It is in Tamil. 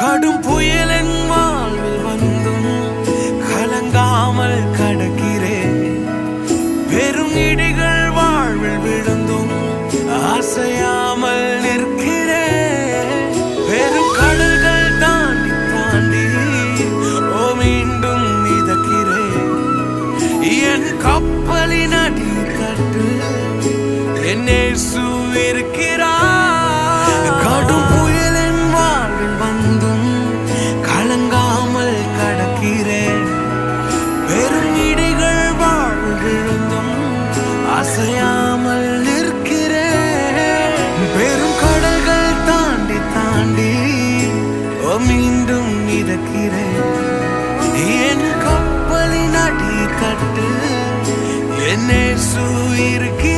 கடும் புயலின் வாழ்வில் வந்தும் கலங்காமல் கடக்கிறேன். பெரும் இடிகள் வாழ்வில் விழுந்தும் அசையாமல் நிற்கிறேன். பெரும் கடல்கள் தாண்டி தாண்டி மீண்டும் மிதக்கிறேன். என் கப்பலின் அடித்தட்டு என் இயேசு இருக்கிறார். கடும் புயலின் வாழ்வில் வந்தும் கலங்காமல் கடக்கிறேன். பெரும் இடிகள் வாழ்வில் விழுந்தும் அசையாமல் நிற்கிறேன். பெரும் கடல்கள் தாண்டி தாண்டி மீண்டும் மிதக்கிறேன். என் கப்பலின் அடித்தட்டு என் இயேசு இருக்கிறார்.